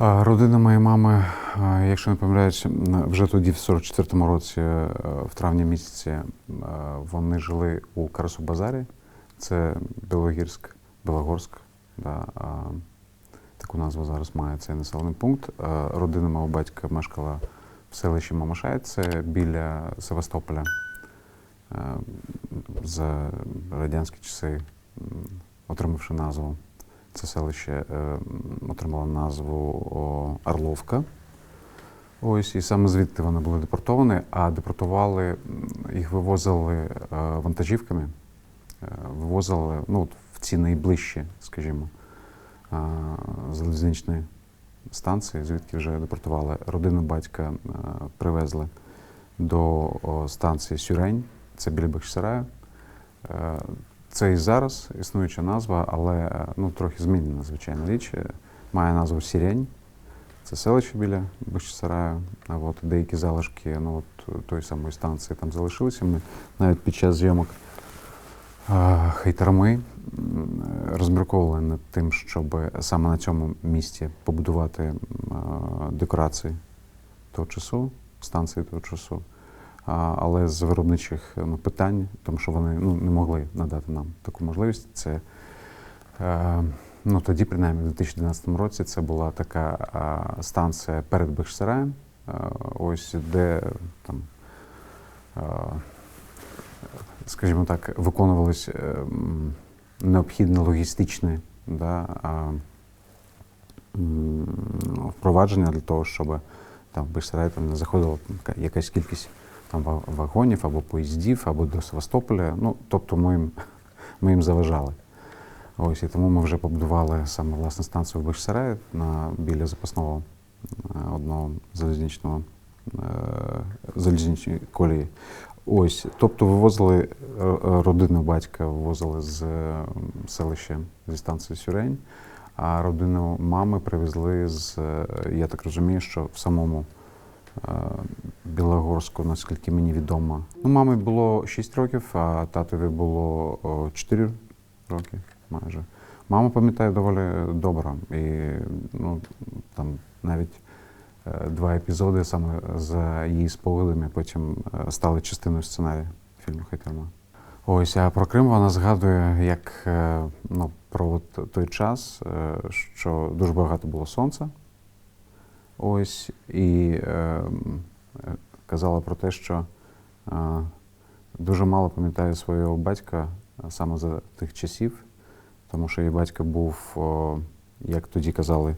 Родина моєї мами, якщо не помиляюсь, вже тоді, в 44-му році, в травні місяці, вони жили у Карасу-Базарі. Це Білогорськ, да, таку назву зараз має цей населений пункт. Родина мого батька мешкала в селищі Мамашай, це біля Севастополя. За радянські часи, отримавши назву, це селище отримало назву Орловка. Ось, і саме звідти вони були депортовані, а депортували, їх вивозили вантажівками, вивозили в ці найближчі, скажімо, залізничні станції, звідки вже депортували. Родину батька привезли до станції Сюрень, це біля Бахчисараю. Це і зараз існуюча назва, але трохи змінена, звичайно, річ. Має назву Сірень, це селище біля Бахчисараю. Деякі залишки тої самої станції там залишилися. Ми навіть під час зйомок Хайтарми розмірковували над тим, щоб саме на цьому місці побудувати декорації того часу, станції того часу. Але з виробничих питань, тому що вони не могли надати нам таку можливість. Це тоді, принаймні, в 2012 році, це була така станція перед Бахчисараєм, ось де там, скажімо так, виконувались необхідні логістичні впровадження для того, щоб там в Бахчисарай не заходила якась кількість вагонів або поїздів, або до Севастополя. Тобто ми їм заважали. Ось, і тому ми вже побудували саме власне станцію в Бахчисараї біля запасного одного залізничної колії. Ось, тобто вивозили, родину батька вивозили з селища, зі станції Сюрень, а родину мами привезли я так розумію, що в самому Білогорську, наскільки мені відомо. Мамі було 6 років, а татові було 4 роки майже. Маму пам'ятаю доволі добре. І там навіть 2 епізоди саме за її спогадами потім стали частиною сценарію фільму «Хайтарма». Ось, а про Крим вона згадує як про той час, що дуже багато було сонця. Ось, і казала про те, що дуже мало пам'ятає свого батька саме за тих часів, тому що її батько був, як тоді казали,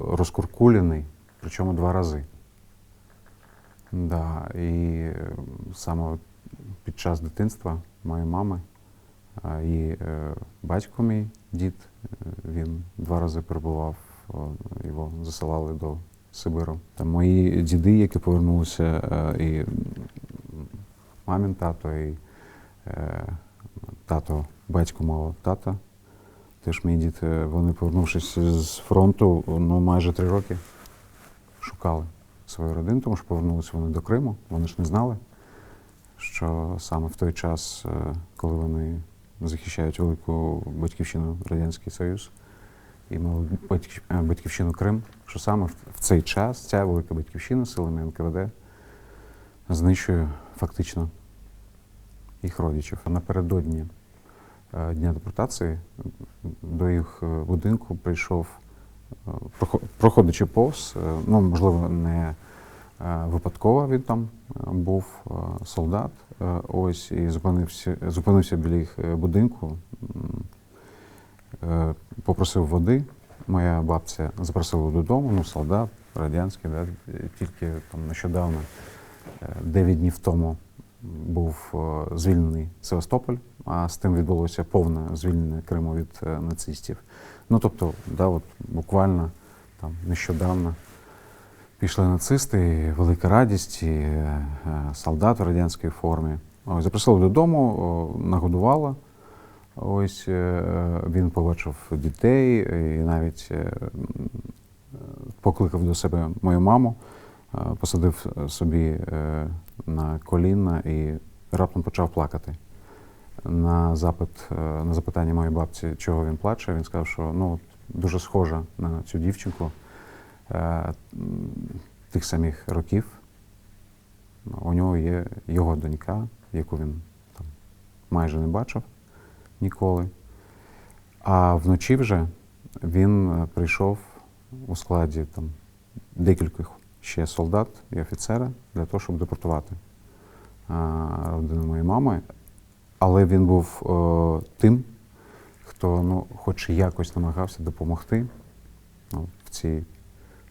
розкуркулений, причому 2 рази. Да, і саме під час дитинства моєї мами, і батько мій, дід, він 2 рази перебував, його засилали до Сибиру. Там мої діди, які повернулися, і мамин тато, і тато, батько мого тата, теж мої діти, вони, повернувшись з фронту, майже 3 роки шукали свою родину, тому що повернулися вони до Криму. Вони ж не знали, що саме в той час, коли вони захищають велику батьківщину Радянський Союз, і мали батьківщину Крим, що саме в цей час ця велика батьківщина силами НКВД знищує фактично їх родичів. А напередодні Дня депортації до їх будинку прийшов, проходячи повз, можливо, не випадково він там був, солдат, ось, і зупинився біля їх будинку, попросив води. Моя бабця запросила додому, солдат радянський, тільки там нещодавно, 9 днів тому, був звільнений Севастополь, а з тим відбулося повне звільнення Криму від нацистів. Тобто, буквально там нещодавно пішли нацисти, і велика радість, і солдат в радянській формі. Ось, запросили додому, нагодувала. Ось, він побачив дітей і навіть покликав до себе мою маму, посадив собі на коліна і раптом почав плакати. На запитання моєї бабці, чого він плаче, він сказав, що дуже схожа на цю дівчинку тих самих років. У нього є його донька, яку він там майже не бачив ніколи. А вночі вже він прийшов у складі там декількох ще солдат і офіцера для того, щоб депортувати родину моєї мами. Але він був тим, хто, ну, хоч і якось намагався допомогти, ну,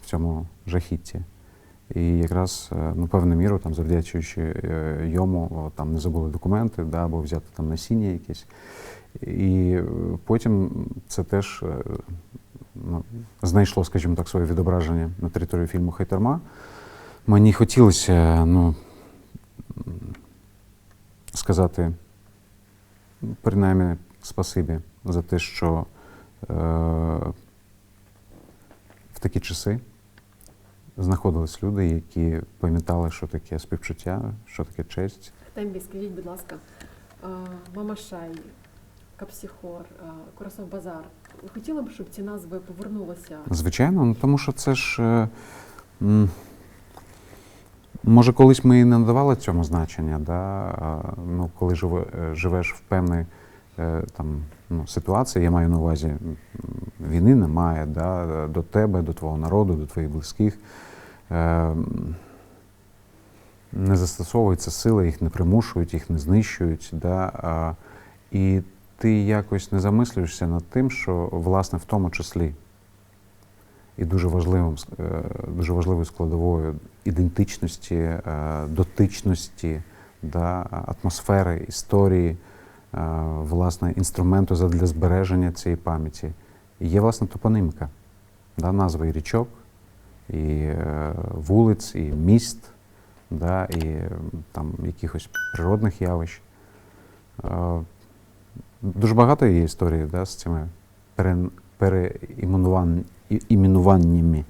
в цьому жахітті. І якраз, ну, певною мірою, там, завдячуючи йому, там не забули документи, да, або взяти там насіння якесь. І потім це теж, ну, знайшло, скажімо так, своє відображення на території фільму «Хайтерма». Мені хотілося, ну, сказати, принаймні, спасибі за те, що в такі часи знаходились люди, які пам'ятали, що таке співчуття, що таке честь. Тембі, скажіть, будь ласка, Мамашай, Капсіхор, Коросов-Базар. Ви хотіли б, щоб ці назви повернулися? Звичайно, ну, тому що це ж, може, колись ми і не надавали цьому значення, да? Ну, коли живеш в певній там, ну, ситуації, я маю на увазі, війни немає, да? До тебе, до твого народу, до твоїх близьких. Не застосовуються сили, їх не примушують, їх не знищують. Да? І ти якось не замислюєшся над тим, що, власне, в тому числі і дуже важливою складовою ідентичності, дотичності, да, атмосфери, історії, власне, інструменту для збереження цієї пам'яті. Є, власне, топониміка, да, назви і річок, і вулиць, і міст, да, і там якихось природних явищ. Дуже багато є історій, да, з цими переіменуваннями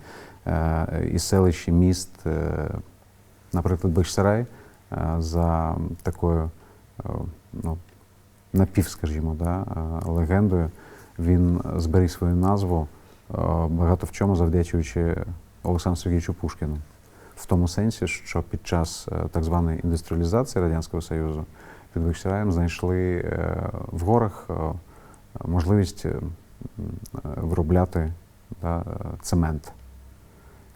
і селищ, і міст. Наприклад, Бахчисарай за такою, ну, напів, скажімо, да, легендою, він зберіг свою назву багато в чому завдячуючи Олександру Сергійовичу Пушкіну. В тому сенсі, що під час так званої індустріалізації Радянського Союзу під Бахчисараєм знайшли в горах можливість виробляти, да, цемент.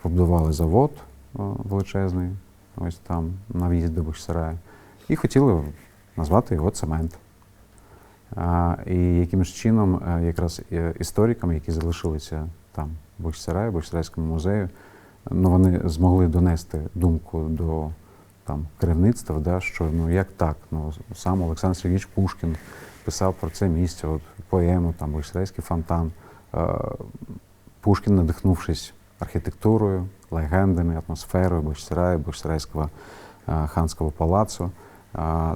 Побудували завод величезний, ось там, на в'їзді до Бахчисараю, і хотіли назвати його «Цемент». І якимось чином якраз історикам, які залишилися там в Бахчисараї, в Бахчисарайському музею, ну, вони змогли донести думку до там керівництва, да, що, ну, як так, ну, сам Олександр Сергійович Пушкін писав про це місце, от, поему, там, Бахчисарайський фонтан. Пушкін, надихнувшись архітектурою, легендами, атмосферою Бахчисараю, Бахчисарайського ханського палацу,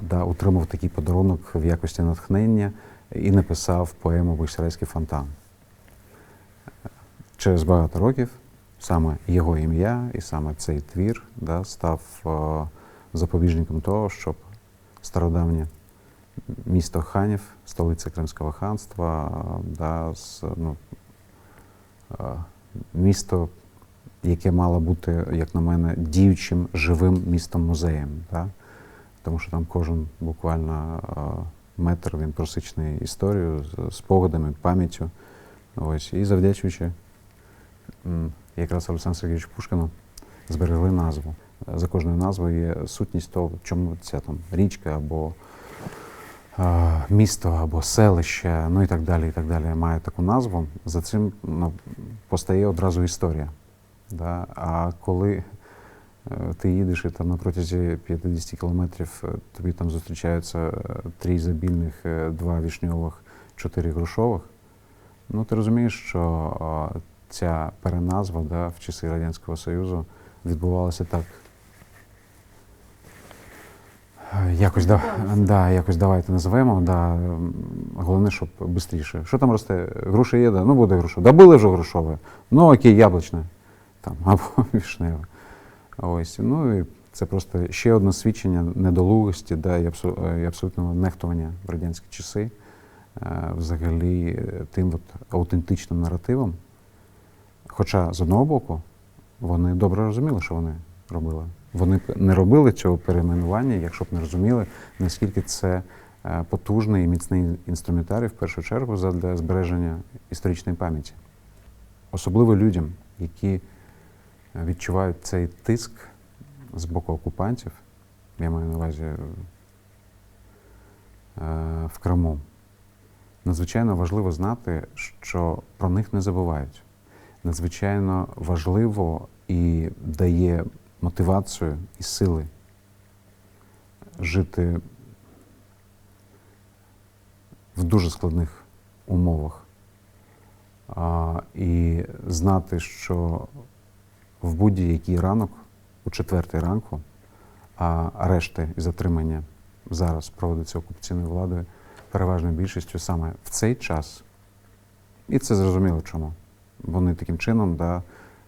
да, отримав такий подарунок в якості натхнення і написав поему «Бахчисарайський фонтан». Через багато років саме його ім'я і саме цей твір, да, став запобіжником того, щоб стародавнє місто ханів, столиця Кримського ханства, да, ну, місто, яке мало бути, як на мене, діючим, живим містом-музеєм. Да? Тому що там кожен буквально метр він просичний історією, спогадами, пам'яттю. Ось. І завдячуючи якраз Олександру Сергійовичу Пушкіну зберегли назву. За кожною назвою є сутність того, чому ця там річка або місто, або селище, ну і так далі, має таку назву. За цим, ну, постає одразу історія. Да? А коли ти їдеш і там на протязі 50 кілометрів тобі там зустрічаються 3 ізобільних, 2 вишньових, 4 грушових, ну ти розумієш, що ця переназва, да, в часи Радянського Союзу відбувалася так. Якось давайте називаємо. Да. Головне, щоб швидше. Що там росте? Груша є? Да? Ну буде груша. Да були вже грушове. Ну окей, яблучне. Там, або вишневе. Ось. Ну і це просто ще одне свідчення недолугості, да, і абсолютного нехтування в радянські часи взагалі тим от аутентичним наративом. Хоча, з одного боку, вони добре розуміли, що вони робили. Вони б не робили цього перейменування, якщо б не розуміли, наскільки це потужний і міцний інструментарій, в першу чергу, для збереження історичної пам'яті. Особливо людям, які відчувають цей тиск з боку окупантів, я маю на увазі в Криму, надзвичайно важливо знати, що про них не забувають. Надзвичайно важливо і дає мотивацію і сили жити в дуже складних умовах. І знати, що в будь-який ранок, у 4 ранку, а арешти і затримання зараз проводяться окупаційною владою переважною більшістю саме в цей час. І це зрозуміло чому. Вони таким чином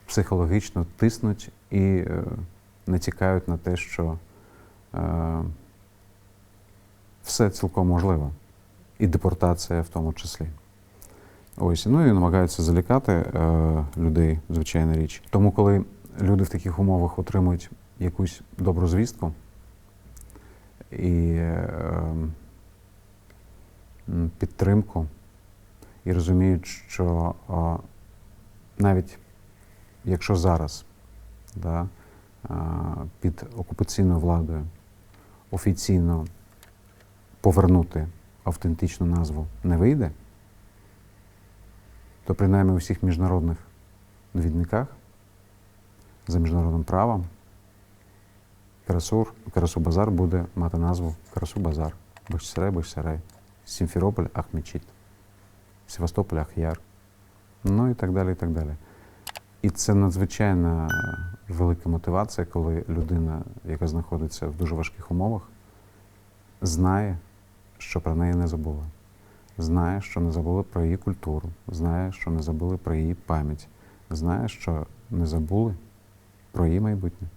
психологічно тиснуть і не тікають на те, що все цілком можливо. І депортація в тому числі. Ось, ну і намагаються залякати людей, звичайна річ. Тому, коли люди в таких умовах отримують якусь добру звістку і підтримку, і розуміють, що навіть якщо зараз під окупаційною владою офіційно повернути автентичну назву не вийде, то принаймні у всіх міжнародних довідниках за міжнародним правом Карасу-Базар буде мати назву Карасу-Базар, Бахчисарай, Сімферополь, Ахмечит, Севастополь, Ахяр, ну і так далі, і так далі. І це надзвичайно велика мотивація, коли людина, яка знаходиться в дуже важких умовах, знає, що про неї не забули. Знає, що не забули про її культуру, знає, що не забули про її пам'ять, знає, що не забули про її майбутнє.